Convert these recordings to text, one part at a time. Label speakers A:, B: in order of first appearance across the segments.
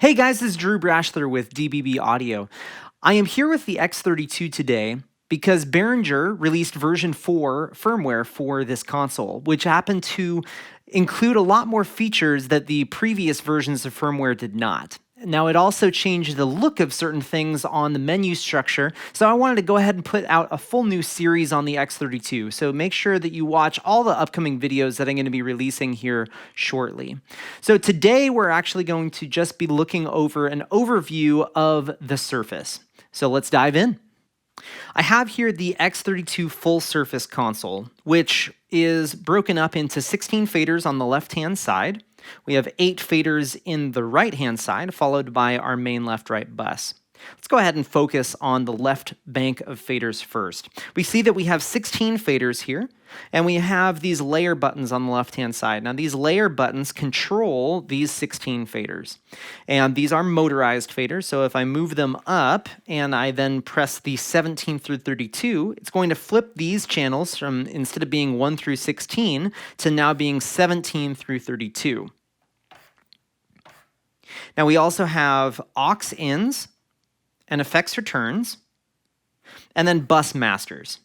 A: Hey guys, this is Drew Brashler with DBB Audio. I am here with the X32 today because Behringer released version 4 firmware for this console, which happened to include a lot more features that the previous versions of firmware did not. Now, it also changed the look of certain things on the menu structure, so I wanted to go ahead and put out a full new series on the X32, so make sure that you watch all the upcoming videos that I'm going to be releasing here shortly. So today, we're actually going to just be looking over an overview of the surface. So let's dive in. I have here the X32 full surface console, which is broken up into 16 faders on the left-hand side. We have 8 faders in the right-hand side, followed by our main left-right bus. Let's go ahead and focus on the left bank of faders first. We see that we have 16 faders here, and we have these layer buttons on the left-hand side. Now, these layer buttons control these 16 faders, and these are motorized faders, so if I move them up and I then press the 17 through 32, it's going to flip these channels from, instead of being 1 through 16, to now being 17 through 32. Now, we also have aux ins and effects returns, and then bus masters.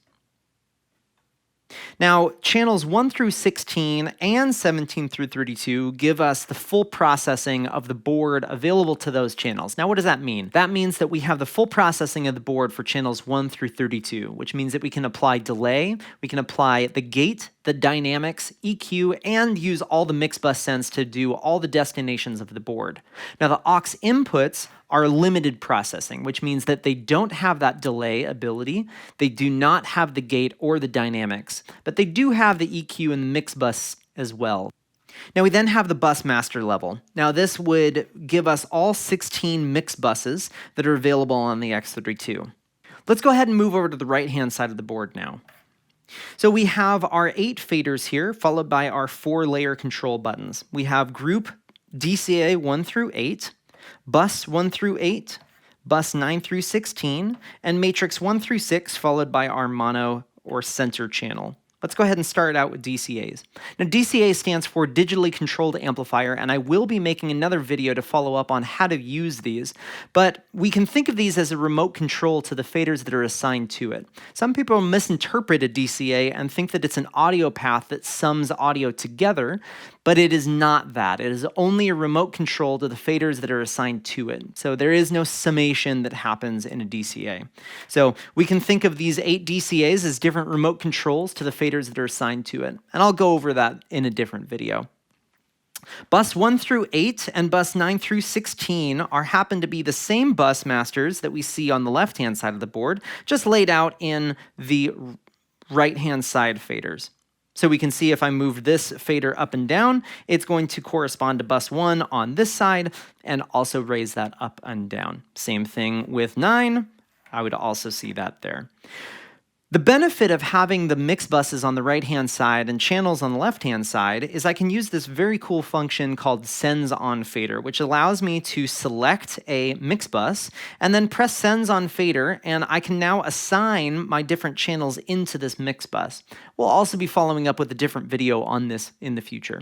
A: Now, channels 1 through 16 and 17 through 32 give us the full processing of the board available to those channels. Now, what does that mean? That means that we have the full processing of the board for channels 1 through 32, which means that we can apply delay, we can apply the gate, the dynamics, EQ, and use all the mix bus sends to do all the destinations of the board. Now, the aux inputs are limited processing, which means that they don't have that delay ability. They do not have the gate or the dynamics, but they do have the EQ and the mix bus as well. Now, we then have the bus master level. Now, this would give us all 16 mix buses that are available on the X32. Let's go ahead and move over to the right-hand side of the board now. So we have our 8 faders here, followed by our 4 layer control buttons. We have group DCA 1 through 8, bus 1 through 8, bus 9 through 16, and matrix 1 through 6, followed by our mono or center channel. Let's go ahead and start out with DCAs. Now, DCA stands for Digitally Controlled Amplifier, and I will be making another video to follow up on how to use these, but we can think of these as a remote control to the faders that are assigned to it. Some people misinterpret a DCA and think that it's an audio path that sums audio together, but it is not that. It is only a remote control to the faders that are assigned to it. So there is no summation that happens in a DCA. So we can think of these 8 DCAs as different remote controls to the faders that are assigned to it. And I'll go over that in a different video. Bus 1 through 8 and bus 9 through 16 happen to be the same bus masters that we see on the left-hand side of the board, just laid out in the right-hand side faders. So we can see if I move this fader up and down, it's going to correspond to bus 1 on this side and also raise that up and down. Same thing with 9. I would also see that there. The benefit of having the mix buses on the right-hand side and channels on the left-hand side is I can use this very cool function called Sends On Fader, which allows me to select a mix bus and then press Sends On Fader, and I can now assign my different channels into this mix bus. We'll also be following up with a different video on this in the future.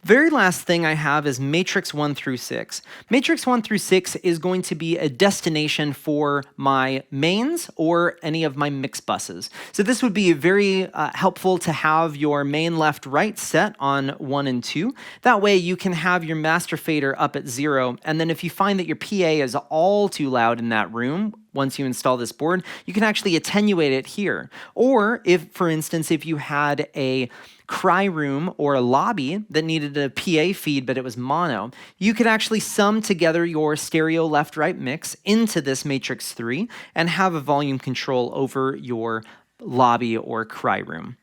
A: Very last thing I have is matrix 1 through 6. Matrix 1 through 6 is going to be a destination for my mains or any of my mix buses. So this would be very helpful to have your main left right set on 1 and 2. That way you can have your master fader up at 0, and then if you find that your PA is all too loud in that room, once you install this board, you can actually attenuate it here. Or if, for instance, if you had a cry room or a lobby that needed a PA feed but it was mono, you could actually sum together your stereo left-right mix into this matrix 3 and have a volume control over your lobby or cry room.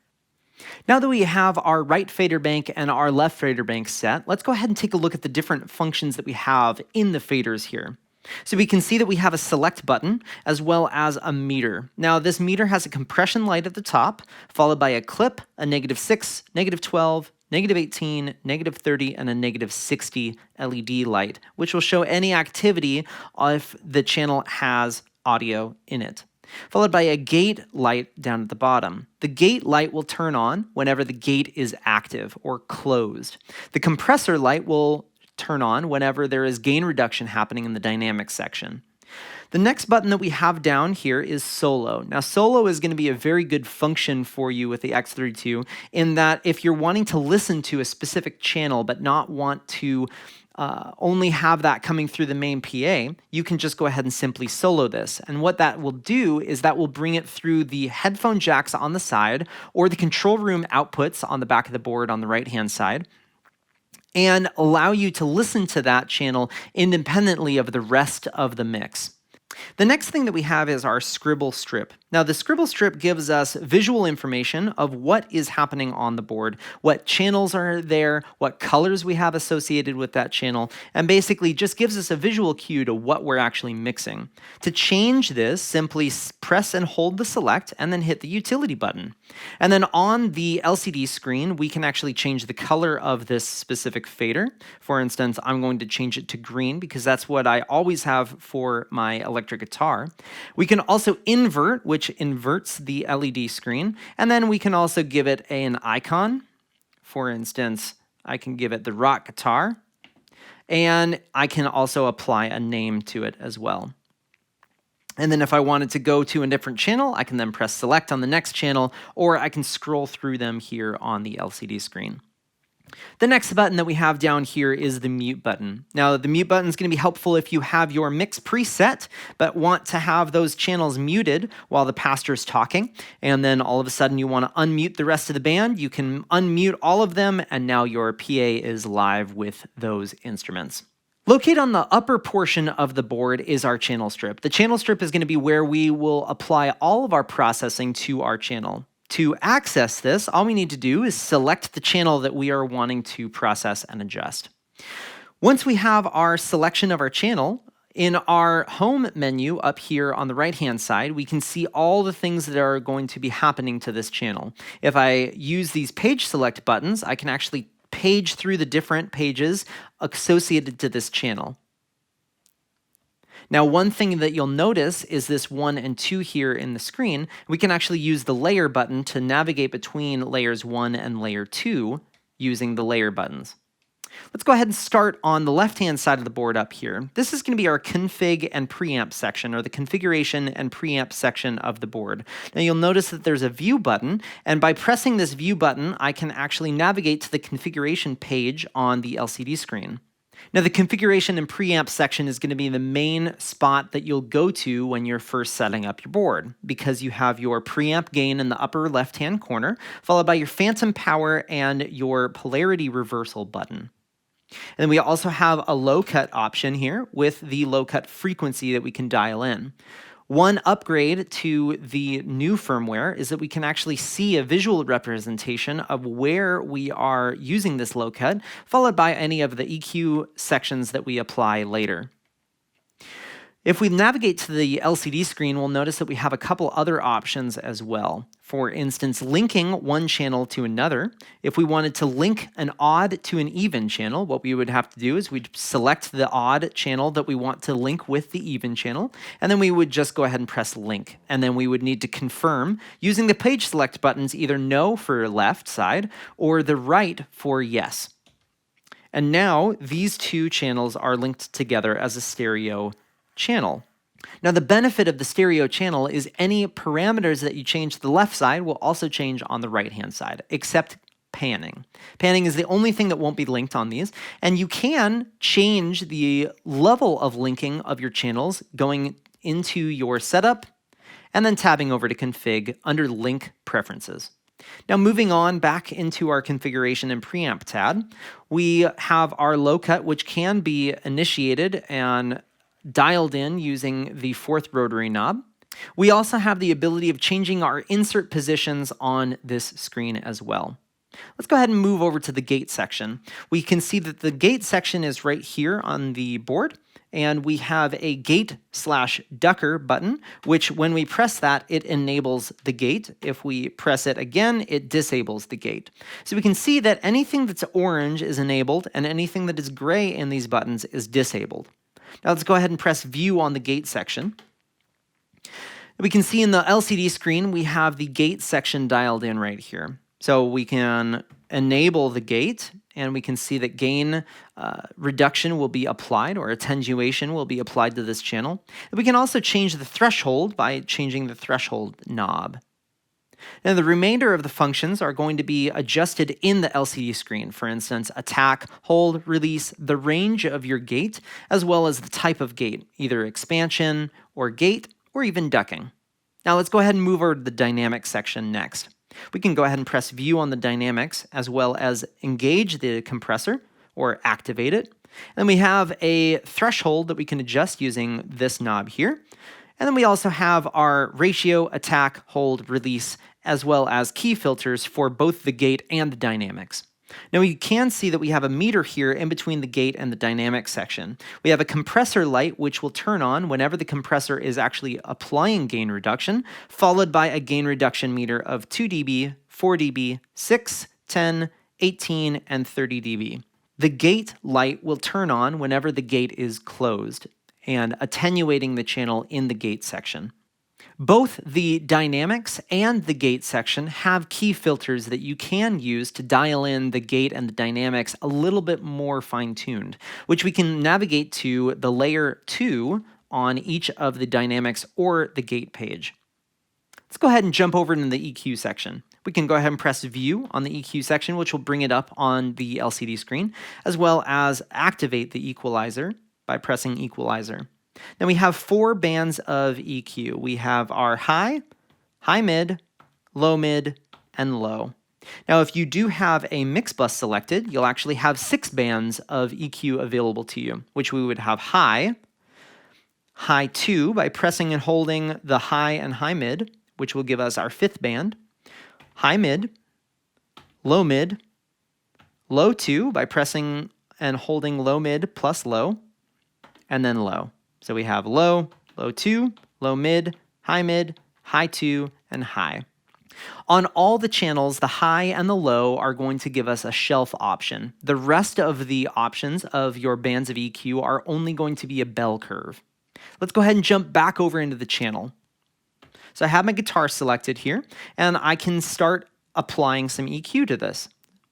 A: Now that we have our right fader bank and our left fader bank set, let's go ahead and take a look at the different functions that we have in the faders here. So we can see that we have a select button as well as a meter. Now this meter has a compression light at the top, followed by a clip, a -6, -12, -18, -30, and a -60 LED light, which will show any activity if the channel has audio in it. Followed by a gate light down at the bottom. The gate light will turn on whenever the gate is active or closed. The compressor light will turn on whenever there is gain reduction happening in the dynamics section. The next button that we have down here is solo. Now, solo is going to be a very good function for you with the X32 in that if you're wanting to listen to a specific channel but not want to only have that coming through the main PA, you can just go ahead and simply solo this. And what that will do is that will bring it through the headphone jacks on the side or the control room outputs on the back of the board on the right-hand side, and allow you to listen to that channel independently of the rest of the mix. The next thing that we have is our scribble strip. Now, the scribble strip gives us visual information of what is happening on the board, what channels are there, what colors we have associated with that channel, and basically just gives us a visual cue to what we're actually mixing. To change this, simply press and hold the select and then hit the utility button. And then on the LCD screen, we can actually change the color of this specific fader. For instance, I'm going to change it to green because that's what I always have for my electric guitar. We can also invert, which inverts the LED screen, and then we can also give it an icon. For instance, I can give it the rock guitar, and I can also apply a name to it as well. And then if I wanted to go to a different channel, I can then press select on the next channel, or I can scroll through them here on the LCD screen. The next button that we have down here is the mute button. Now, the mute button is going to be helpful if you have your mix preset, but want to have those channels muted while the pastor is talking, and then all of a sudden you want to unmute the rest of the band. You can unmute all of them, and now your PA is live with those instruments. Located on the upper portion of the board is our channel strip. The channel strip is going to be where we will apply all of our processing to our channel. To access this, all we need to do is select the channel that we are wanting to process and adjust. Once we have our selection of our channel, in our home menu up here on the right-hand side, we can see all the things that are going to be happening to this channel. If I use these page select buttons, I can actually page through the different pages associated to this channel. Now, one thing that you'll notice is this 1 and 2 here in the screen. We can actually use the layer button to navigate between layers 1 and layer 2 using the layer buttons. Let's go ahead and start on the left-hand side of the board up here. This is going to be our config and preamp section, or the configuration and preamp section of the board. Now, you'll notice that there's a view button, and by pressing this view button, I can actually navigate to the configuration page on the LCD screen. Now, the configuration and preamp section is going to be the main spot that you'll go to when you're first setting up your board, because you have your preamp gain in the upper left-hand corner, followed by your phantom power and your polarity reversal button. And then we also have a low cut option here with the low cut frequency that we can dial in. One upgrade to the new firmware is that we can actually see a visual representation of where we are using this low cut, followed by any of the EQ sections that we apply later. If we navigate to the LCD screen, we'll notice that we have a couple other options as well. For instance, linking one channel to another. If we wanted to link an odd to an even channel, what we would have to do is we'd select the odd channel that we want to link with the even channel, and then we would just go ahead and press link. And then we would need to confirm using the page select buttons, either no for left side or the right for yes. And now these two channels are linked together as a stereo channel. Now, the benefit of the stereo channel is any parameters that you change to the left side will also change on the right-hand side, except panning. Panning is the only thing that won't be linked on these, and you can change the level of linking of your channels going into your setup and then tabbing over to config under link preferences. Now, moving on back into our configuration and preamp tab, we have our low cut, which can be initiated and dialed in using the 4th rotary knob. We also have the ability of changing our insert positions on this screen as well. Let's go ahead and move over to the gate section. We can see that the gate section is right here on the board, and we have a gate/ducker button, which when we press that, it enables the gate. If we press it again, it disables the gate. So we can see that anything that's orange is enabled, and anything that is gray in these buttons is disabled. Now let's go ahead and press view on the gate section. We can see in the LCD screen, we have the gate section dialed in right here. So we can enable the gate, and we can see that gain reduction will be applied, or attenuation will be applied to this channel. And we can also change the threshold by changing the threshold knob. Now, the remainder of the functions are going to be adjusted in the LCD screen. For instance, attack, hold, release, the range of your gate, as well as the type of gate, either expansion or gate, or even ducking. Now let's go ahead and move over to the dynamics section next. We can go ahead and press view on the dynamics, as well as engage the compressor or activate it. And then we have a threshold that we can adjust using this knob here. And then we also have our ratio, attack, hold, release, as well as key filters for both the gate and the dynamics. Now you can see that we have a meter here in between the gate and the dynamic section. We have a compressor light which will turn on whenever the compressor is actually applying gain reduction, followed by a gain reduction meter of 2 dB, 4 dB, 6, 10, 18, and 30 dB. The gate light will turn on whenever the gate is closed, and attenuating the channel in the gate section. Both the dynamics and the gate section have key filters that you can use to dial in the gate and the dynamics a little bit more fine-tuned, which we can navigate to the layer 2 on each of the dynamics or the gate page. Let's go ahead and jump over into the EQ section. We can go ahead and press view on the EQ section, which will bring it up on the LCD screen, as well as activate the equalizer by pressing equalizer. Now we have 4 bands of EQ. We have our high, high mid, and low. Now if you do have a mix bus selected, you'll actually have 6 bands of EQ available to you, which we would have high, high 2 by pressing and holding the high and high mid, which will give us our 5th band, high mid, low 2 by pressing and holding low mid plus low, and then low. So we have low, low 2, low mid, high 2, and high. On all the channels, the high and the low are going to give us a shelf option. The rest of the options of your bands of EQ are only going to be a bell curve. Let's go ahead and jump back over into the channel. So I have my guitar selected here, and I can start applying some EQ to this.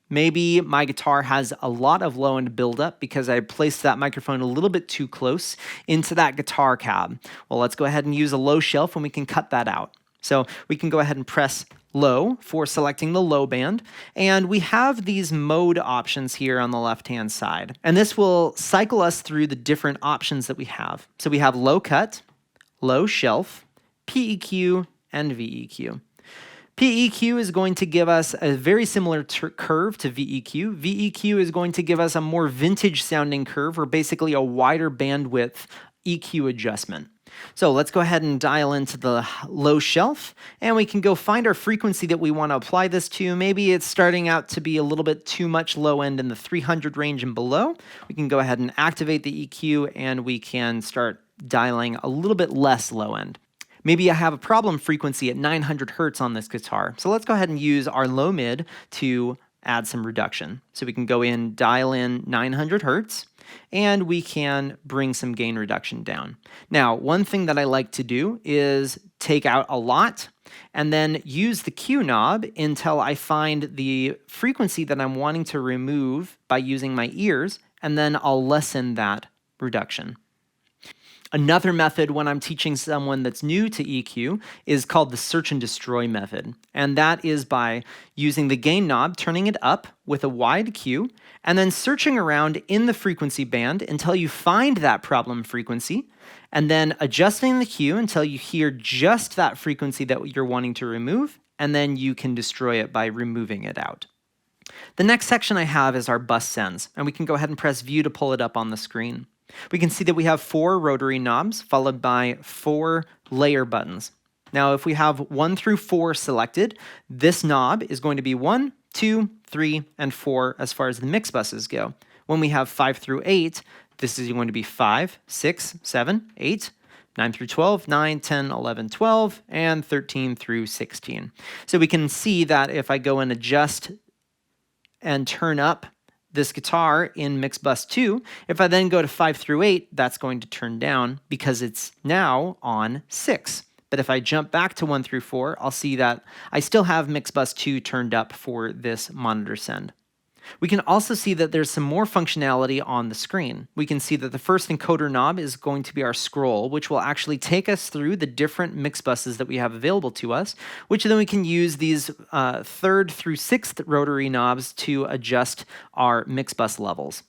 A: Maybe my guitar has a lot of low end buildup because I placed that microphone a little bit too close into that guitar cab. Well, let's go ahead and use a low shelf and we can cut that out. So we can go ahead and press low for selecting the low band. And we have these mode options here on the left-hand side. And this will cycle us through the different options that we have. So we have low cut, low shelf, PEQ, and VEQ. PEQ is going to give us a very similar curve to VEQ. VEQ is going to give us a more vintage sounding curve, or basically a wider bandwidth EQ adjustment. So let's go ahead and dial into the low shelf, and we can go find our frequency that we want to apply this to. Maybe it's starting out to be a little bit too much low end in the 300 range and below. We can go ahead and activate the EQ, and we can start dialing a little bit less low end. Maybe I have a problem frequency at 900 hertz on this guitar. So let's go ahead and use our low mid to add some reduction. So we can go in, dial in 900 hertz, and we can bring some gain reduction down. Now, one thing that I like to do is take out a lot and then use the Q knob until I find the frequency that I'm wanting to remove by using my ears, and then I'll lessen that reduction. Another method when I'm teaching someone that's new to EQ is called the search and destroy method. And that is by using the gain knob, turning it up with a wide Q, and then searching around in the frequency band until you find that problem frequency, and then adjusting the Q until you hear just that frequency that you're wanting to remove, and then you can destroy it by removing it out. The next section I have is our bus sends, and we can go ahead and press view to pull it up on the screen. We can see that we have 4 rotary knobs followed by 4 layer buttons. Now, if we have 1 through 4 selected, this knob is going to be 1, 2, 3, and 4 as far as the mix buses go. When we have 5 through 8, this is going to be 5, 6, 7, 8, 9 through 12, 9, 10, 11, 12, and 13 through 16. So we can see that if I go and adjust and turn up this guitar in mix bus 2, if I then go to 5 through 8, that's going to turn down because it's now on 6. but if I jump back to 1 through 4, I'll see that I still have mix bus 2 turned up for this monitor send. We can also see that there's some more functionality on the screen. We can see that the first encoder knob is going to be our scroll, which will actually take us through the different mix buses that we have available to us, which then we can use these 3rd through 6th rotary knobs to adjust our mix bus levels.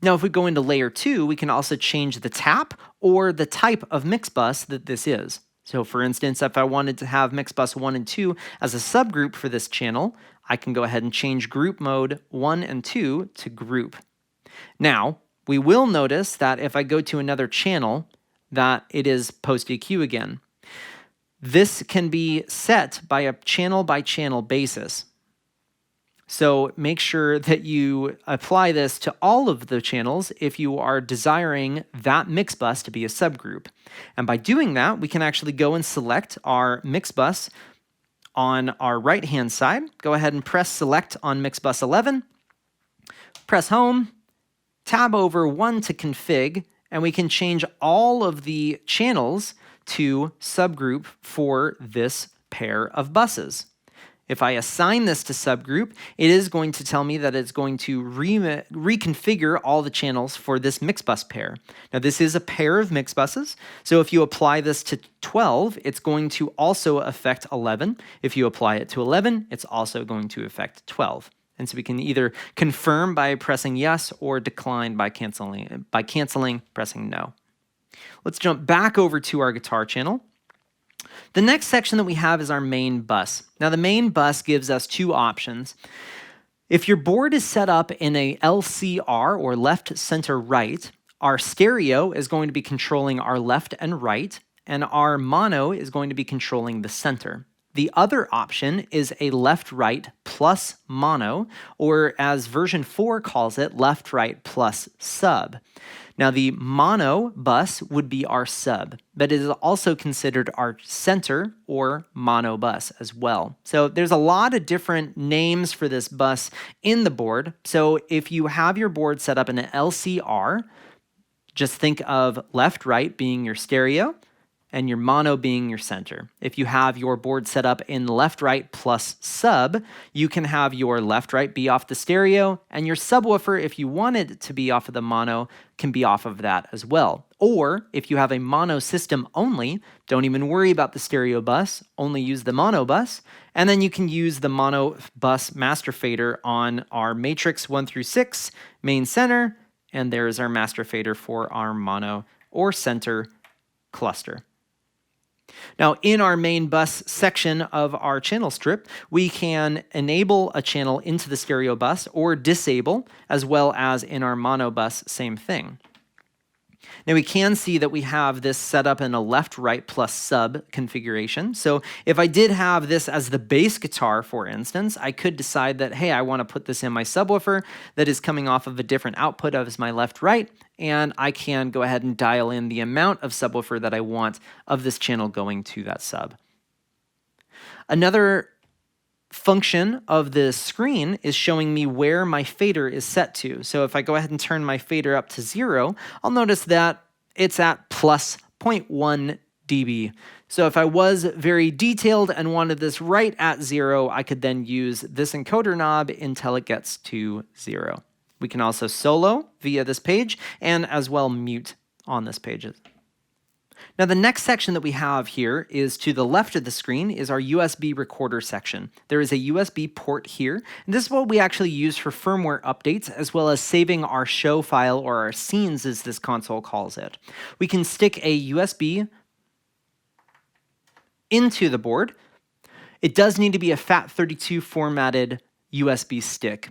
A: Now, if we go into layer 2, we can also change the tap or the type of mix bus that this is. So for instance, if I wanted to have mix bus 1 and 2 as a subgroup for this channel, I can go ahead and change group mode 1 and 2 to group. Now, we will notice that if I go to another channel, that it is post EQ again. This can be set by a channel basis. So make sure that you apply this to all of the channels if you are desiring that mix bus to be a subgroup. And by doing that, we can actually go and select our mix bus on our right-hand side. Go ahead and press select on mix bus 11, press home, tab over 1 to config, and we can change all of the channels to subgroup for this pair of buses. If I assign this to subgroup, it is going to tell me that it's going to reconfigure all the channels for this mix bus pair. Now, this is a pair of mix buses, so if you apply this to 12, it's going to also affect 11. If you apply it to 11, it's also going to affect 12. And so we can either confirm by pressing yes or decline by canceling, pressing no. Let's jump back over to our guitar channel. The next section that we have is our main bus. Now, the main bus gives us 2 options. If your board is set up in a LCR, or left, center, right, our stereo is going to be controlling our left and right, and our mono is going to be controlling the center. The other option is a left-right plus mono, or as version 4 calls it, left-right plus sub. Now, the mono bus would be our sub, but it is also considered our center or mono bus as well. So there's a lot of different names for this bus in the board. So if you have your board set up in an LCR, just think of left-right being your stereo, and your mono being your center. If you have your board set up in left-right plus sub, you can have your left-right be off the stereo, and your subwoofer, if you wanted it to be off of the mono, can be off of that as well. Or if you have a mono system only, don't even worry about the stereo bus, only use the mono bus, and then you can use the mono bus master fader on our matrix 1 through 6, main center, and there is our master fader for our mono or center cluster. Now, in our main bus section of our channel strip, we can enable a channel into the stereo bus or disable, as well as in our mono bus, same thing. Now, we can see that we have this set up in a left-right plus sub configuration. So if I did have this as the bass guitar, for instance, I could decide that, hey, I want to put this in my subwoofer that is coming off of a different output as my left-right, and I can go ahead and dial in the amount of subwoofer that I want of this channel going to that sub. Another function of the screen is showing me where my fader is set to. So if I go ahead and turn my fader up to 0, I'll notice that it's at plus 0.1 dB. So if I was very detailed and wanted this right at 0, I could then use this encoder knob until it gets to 0. We can also solo via this page and as well mute on this page. Now, the next section that we have here is to the left of the screen is our USB recorder section. There is a USB port here, and this is what we actually use for firmware updates, as well as saving our show file or our scenes, as this console calls it. We can stick a USB into the board. It does need to be a FAT32 formatted USB stick.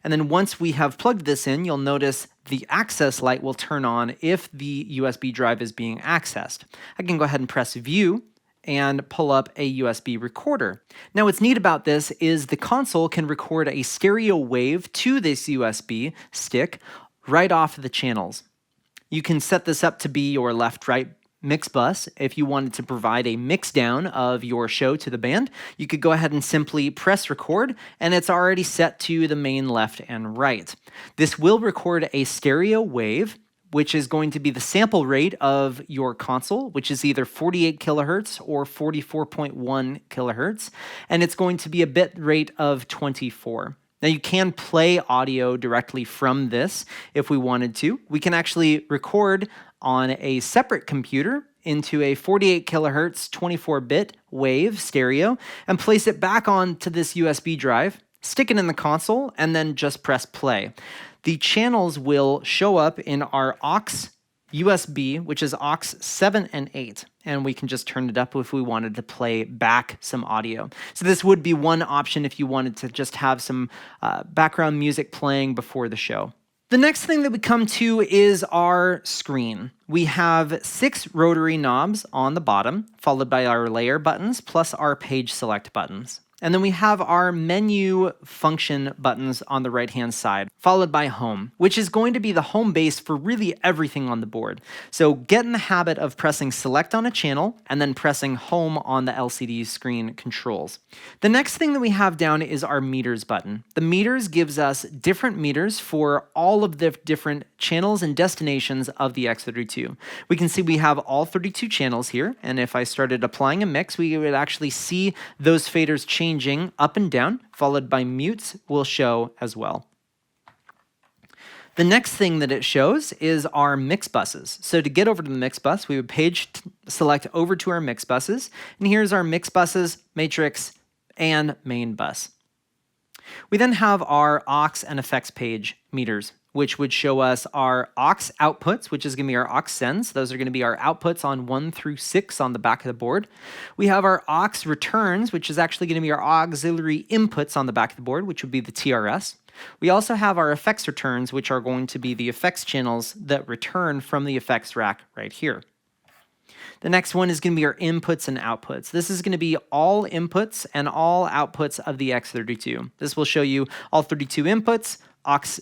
A: And then once we have plugged this in, you'll notice the access light will turn on if the USB drive is being accessed. I can go ahead and press View and pull up a USB recorder. Now, what's neat about this is the console can record a stereo wave to this USB stick right off of the channels. You can set this up to be your left-right mix bus. If you wanted to provide a mix down of your show to the band, you could go ahead and simply press record, and it's already set to the main left and right. This will record a stereo wave which is going to be the sample rate of your console, which is either 48 kilohertz or 44.1 kilohertz, and it's going to be a bit rate of 24. Now you can play audio directly from this if we wanted to. We can actually record on a separate computer into a 48 kilohertz 24-bit wave stereo and place it back onto this USB drive, stick it in the console, and then just press play. The channels will show up in our aux USB, which is aux 7 and 8, and we can just turn it up if we wanted to play back some audio. So this would be one option if you wanted to just have some background music playing before the show. The next thing that we come to is our screen. We have 6 rotary knobs on the bottom, followed by our layer buttons, plus our page select buttons. And then we have our menu function buttons on the right-hand side, followed by home, which is going to be the home base for really everything on the board. So get in the habit of pressing select on a channel and then pressing home on the LCD screen controls. The next thing that we have down is our meters button. The meters gives us different meters for all of the different channels and destinations of the X32. We can see we have all 32 channels here, and if I started applying a mix, we would actually see those faders changing up and down, followed by mutes will show as well. The next thing that it shows is our mix buses. So to get over to the mix bus, we would page select over to our mix buses, and here's our mix buses, matrix, and main bus. We then have our aux and effects page meters, which would show us our aux outputs, which is going to be our aux sends. Those are going to be our outputs on 1 through 6 on the back of the board. We have our aux returns, which is actually going to be our auxiliary inputs on the back of the board, which would be the TRS. We also have our effects returns, which are going to be the effects channels that return from the effects rack right here. The next one is going to be our inputs and outputs. This is going to be all inputs and all outputs of the X32. This will show you all 32 inputs, aux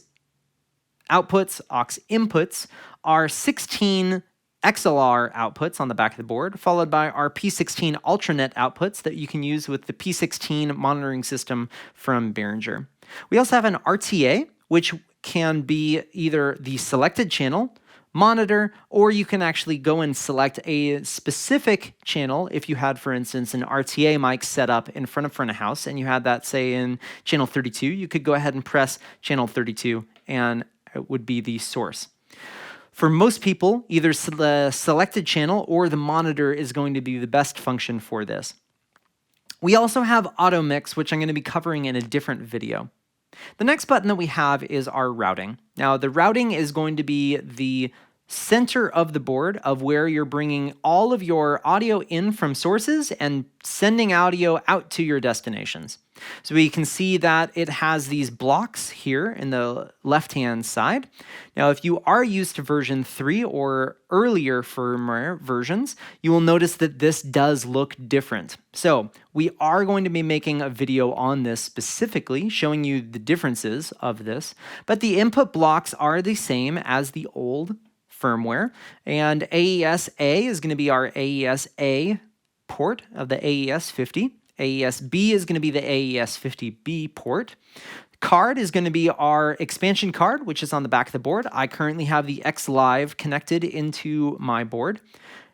A: outputs, aux inputs, our 16 XLR outputs on the back of the board, followed by our P16 Ultranet outputs that you can use with the P16 monitoring system from Behringer. We also have an RTA, which can be either the selected channel, monitor, or you can actually go and select a specific channel. If you had, for instance, an RTA mic set up in front of house and you had that, say, in channel 32, you could go ahead and press channel 32 and it would be the source. For most people, either the selected channel or the monitor is going to be the best function for this. We also have auto mix, which I'm going to be covering in a different video. The next button that we have is our routing. Now, the routing is going to be the center of the board of where you're bringing all of your audio in from sources and sending audio out to your destinations. So we can see that it has these blocks here in the left-hand side. Now, if you are used to version 3 or earlier firmware versions, you will notice that this does look different. So we are going to be making a video on this specifically, showing you the differences of this, but the input blocks are the same as the old firmware, and AES-A is going to be our AES-A port of the AES-50. AES-B is going to be the AES-50B port. Card is going to be our expansion card, which is on the back of the board. I currently have the X Live connected into my board.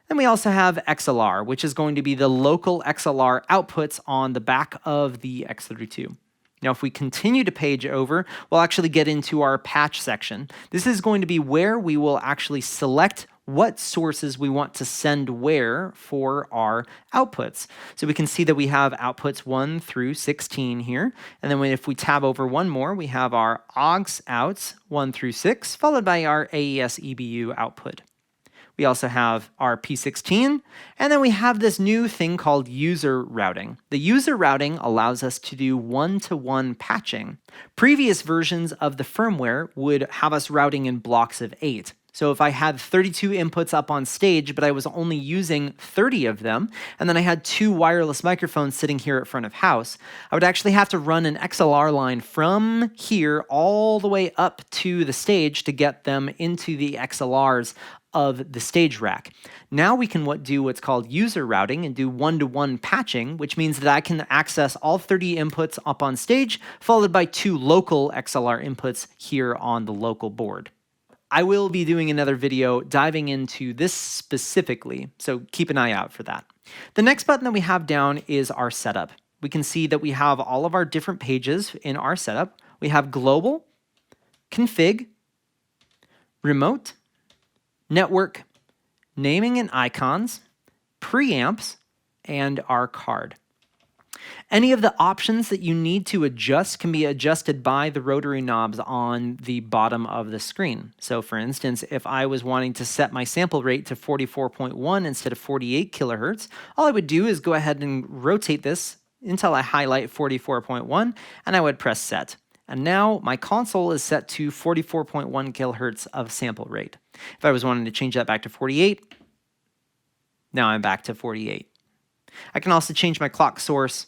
A: And we also have XLR, which is going to be the local XLR outputs on the back of the X32. Now, if we continue to page over, we'll actually get into our patch section. This is going to be where we will actually select what sources we want to send where for our outputs. So we can see that we have outputs 1 through 16 here. And then if we tab over one more, we have our aux outs 1 through 6, followed by our AES EBU output. We also have our P16, and then we have this new thing called user routing. The user routing allows us to do one-to-one patching. Previous versions of the firmware would have us routing in blocks of 8. So if I had 32 inputs up on stage, but I was only using 30 of them, and then I had 2 wireless microphones sitting here at front of house, I would actually have to run an XLR line from here all the way up to the stage to get them into the XLRs of the stage rack. Now we can do what's called user routing and do one-to-one patching, which means that I can access all 30 inputs up on stage, followed by 2 local XLR inputs here on the local board. I will be doing another video diving into this specifically, so keep an eye out for that. The next button that we have down is our setup. We can see that we have all of our different pages in our setup. We have global, config, remote, network, naming and icons, preamps, and our card. Any of the options that you need to adjust can be adjusted by the rotary knobs on the bottom of the screen. So for instance, if I was wanting to set my sample rate to 44.1 instead of 48 kilohertz, all I would do is go ahead and rotate this until I highlight 44.1, and I would press set. And now my console is set to 44.1 kilohertz of sample rate. If I was wanting to change that back to 48, now I'm back to 48. I can also change my clock source,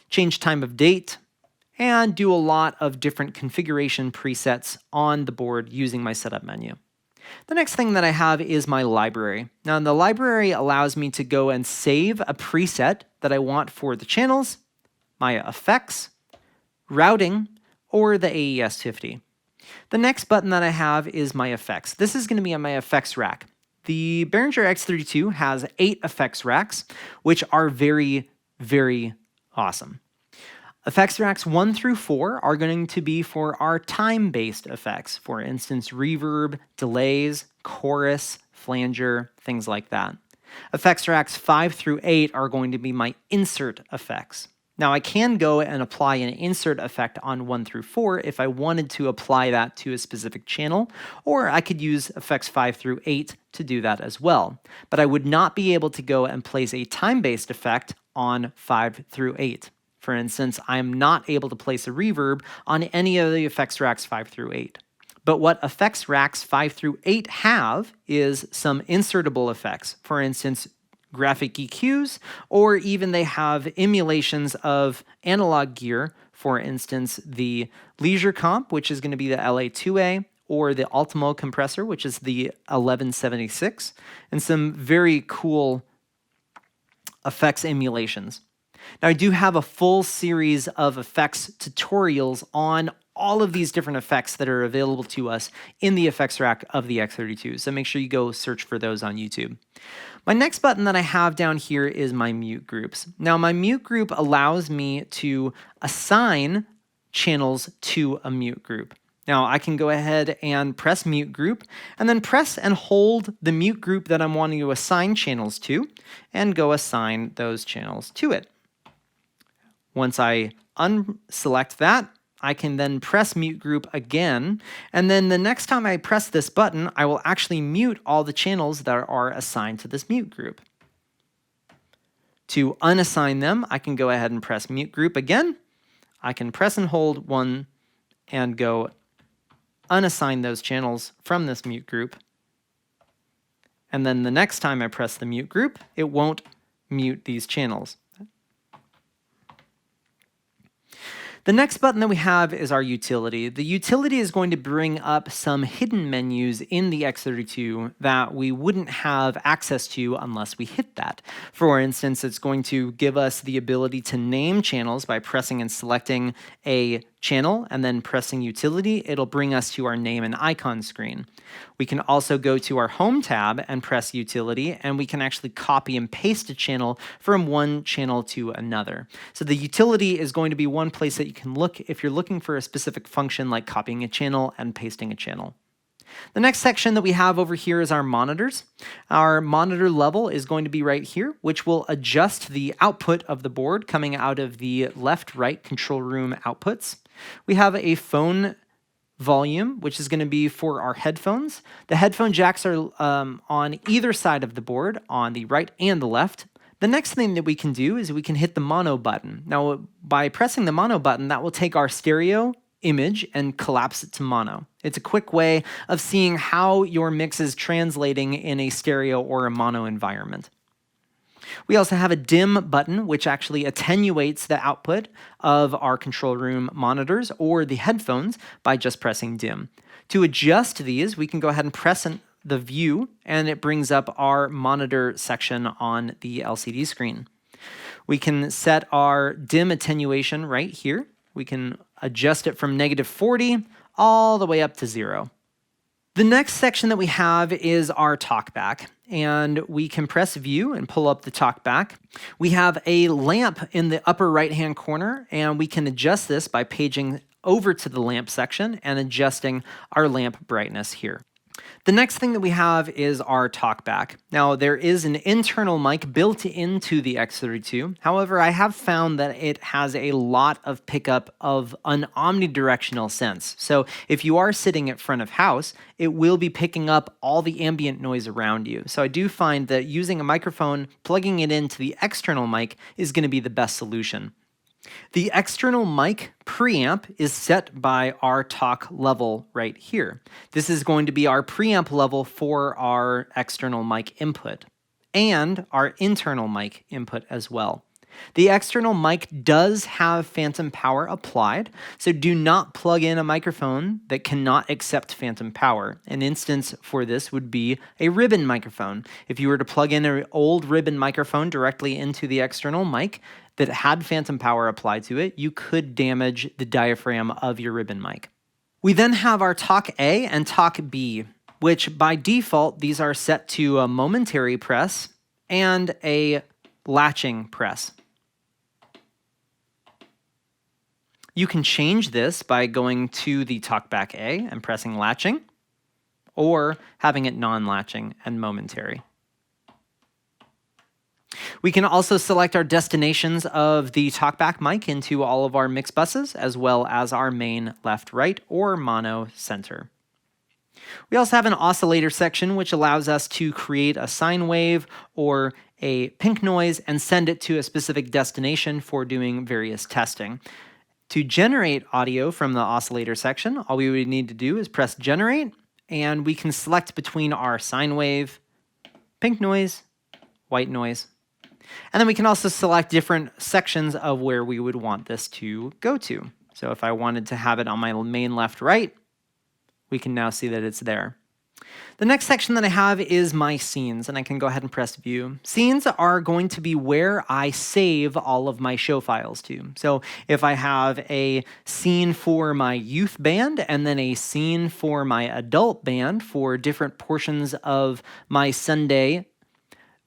A: change time of date, and do a lot of different configuration presets on the board using my setup menu. The next thing that I have is my library. Now, the library allows me to go and save a preset that I want for the channels, my effects, routing, or the AES50. The next button that I have is my effects. This is going to be on my effects rack. The Behringer X32 has 8 effects racks, which are very, very awesome. Effects racks 1 through 4 are going to be for our time-based effects. For instance, reverb, delays, chorus, flanger, things like that. Effects racks 5 through 8 are going to be my insert effects. Now, I can go and apply an insert effect on 1 through 4 if I wanted to apply that to a specific channel, or I could use effects 5 through 8 to do that as well. But I would not be able to go and place a time-based effect on 5 through 8. For instance, I'm not able to place a reverb on any of the effects racks 5 through 8. But what effects racks 5 through 8 have is some insertable effects. For instance, graphic EQs, or even they have emulations of analog gear, for instance, the Leisure Comp, which is going to be the LA2A, or the Ultimo compressor, which is the 1176, and some very cool effects emulations. Now, I do have a full series of effects tutorials on all of these different effects that are available to us in the effects rack of the X32, so make sure you go search for those on YouTube. My next button that I have down here is my mute groups. Now, my mute group allows me to assign channels to a mute group. Now, I can go ahead and press mute group, and then press and hold the mute group that I'm wanting to assign channels to, and go assign those channels to it. Once I unselect that, I can then press mute group again, and then the next time I press this button, I will actually mute all the channels that are assigned to this mute group. To unassign them, I can go ahead and press mute group again. I can press and hold one and go unassign those channels from this mute group. And then the next time I press the mute group, it won't mute these channels. The next button that we have is our utility. The utility is going to bring up some hidden menus in the X32 that we wouldn't have access to unless we hit that. For instance, it's going to give us the ability to name channels by pressing and selecting a channel and then pressing utility. It'll bring us to our name and icon screen. We can also go to our home tab and press utility, and we can actually copy and paste a channel from one channel to another. So the utility is going to be one place that you can look if you're looking for a specific function like copying a channel and pasting a channel. The next section that we have over here is our monitors. Our monitor level is going to be right here, which will adjust the output of the board coming out of the left-right control room outputs. We have a phone volume, which is going to be for our headphones. The headphone jacks are on either side of the board, on the right and the left. The next thing that we can do is we can hit the mono button. Now, by pressing the mono button, that will take our stereo image and collapse it to mono. It's a quick way of seeing how your mix is translating in a stereo or a mono environment. We also have a dim button, which actually attenuates the output of our control room monitors or the headphones by just pressing dim. To adjust these, we can go ahead and press the view, and it brings up our monitor section on the LCD screen. We can set our dim attenuation right here. We can adjust it from -40 all the way up to 0. The next section that we have is our talkback, and we can press view and pull up the talkback. We have a lamp in the upper right-hand corner, and we can adjust this by paging over to the lamp section and adjusting our lamp brightness here. The next thing that we have is our talkback. Now, there is an internal mic built into the X32. However, I have found that it has a lot of pickup of an omnidirectional sense. So if you are sitting at front of house, it will be picking up all the ambient noise around you. So I do find that using a microphone, plugging it into the external mic is going to be the best solution. The external mic preamp is set by our talk level right here. This is going to be our preamp level for our external mic input and our internal mic input as well. The external mic does have phantom power applied, so do not plug in a microphone that cannot accept phantom power. An instance for this would be a ribbon microphone. If you were to plug in an old ribbon microphone directly into the external mic that had phantom power applied to it, you could damage the diaphragm of your ribbon mic. We then have our talk A and talk B, which by default, these are set to a momentary press and a latching press. You can change this by going to the talkback A and pressing latching, or having it non-latching and momentary. We can also select our destinations of the talkback mic into all of our mix buses, as well as our main left-right or mono center. We also have an oscillator section, which allows us to create a sine wave or a pink noise and send it to a specific destination for doing various testing. To generate audio from the oscillator section, all we would need to do is press generate, and we can select between our sine wave, pink noise, white noise. And then we can also select different sections of where we would want this to go to. So if I wanted to have it on my main left-right, we can now see that it's there. The next section that I have is my scenes, and I can go ahead and press view. Scenes are going to be where I save all of my show files to. So if I have a scene for my youth band and then a scene for my adult band for different portions of my Sunday,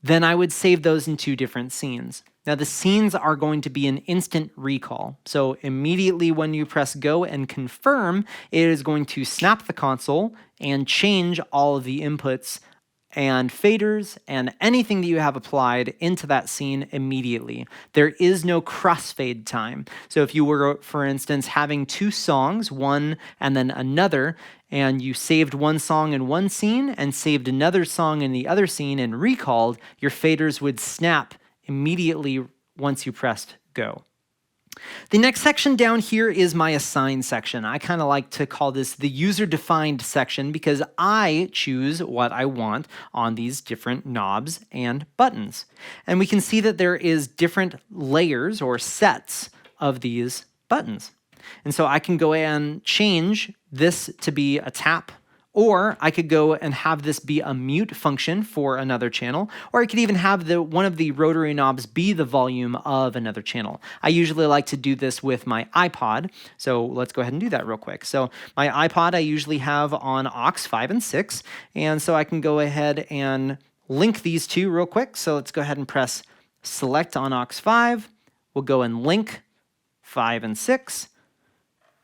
A: then I would save those in two different scenes. Now the scenes are going to be an instant recall. So immediately when you press go and confirm, it is going to snap the console and change all of the inputs and faders and anything that you have applied into that scene immediately. There is no crossfade time. So if you were, for instance, having two songs, one and then another, and you saved one song in one scene and saved another song in the other scene and recalled, your faders would snap immediately once you pressed go. The next section down here is my assign section. I kind of like to call this the user-defined section because I choose what I want on these different knobs and buttons. And we can see that there is different layers or sets of these buttons. And so I can go and change this to be a tap, or I could go and have this be a mute function for another channel, or I could even have one of the rotary knobs be the volume of another channel. I usually like to do this with my iPod, so let's go ahead and do that real quick. So my iPod I usually have on aux 5 and 6, and so I can go ahead and link these two real quick. So let's go ahead and press select on aux 5. We'll go and link 5 and 6.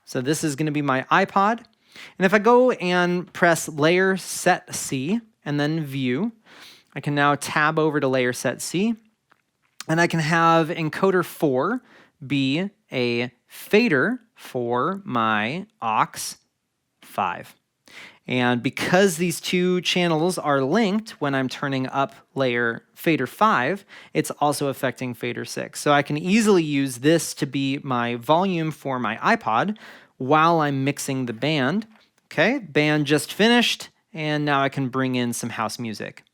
A: So this is going to be my iPod. And if I go and press layer set C and then view, I can now tab over to layer set C, and I can have encoder 4 be a fader for my aux 5. And because these two channels are linked when I'm turning up layer fader 5, it's also affecting fader 6. So I can easily use this to be my volume for my iPod while I'm mixing the band. Okay, band just finished, and now I can bring in some house music.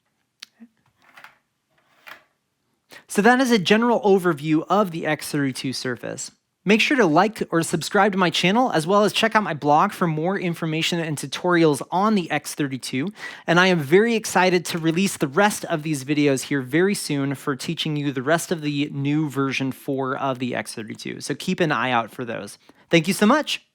A: So that is a general overview of the X32 Surface. Make sure to like or subscribe to my channel, as well as check out my blog for more information and tutorials on the X32. And I am very excited to release the rest of these videos here very soon for teaching you the rest of the new version 4 of the X32. So keep an eye out for those. Thank you so much.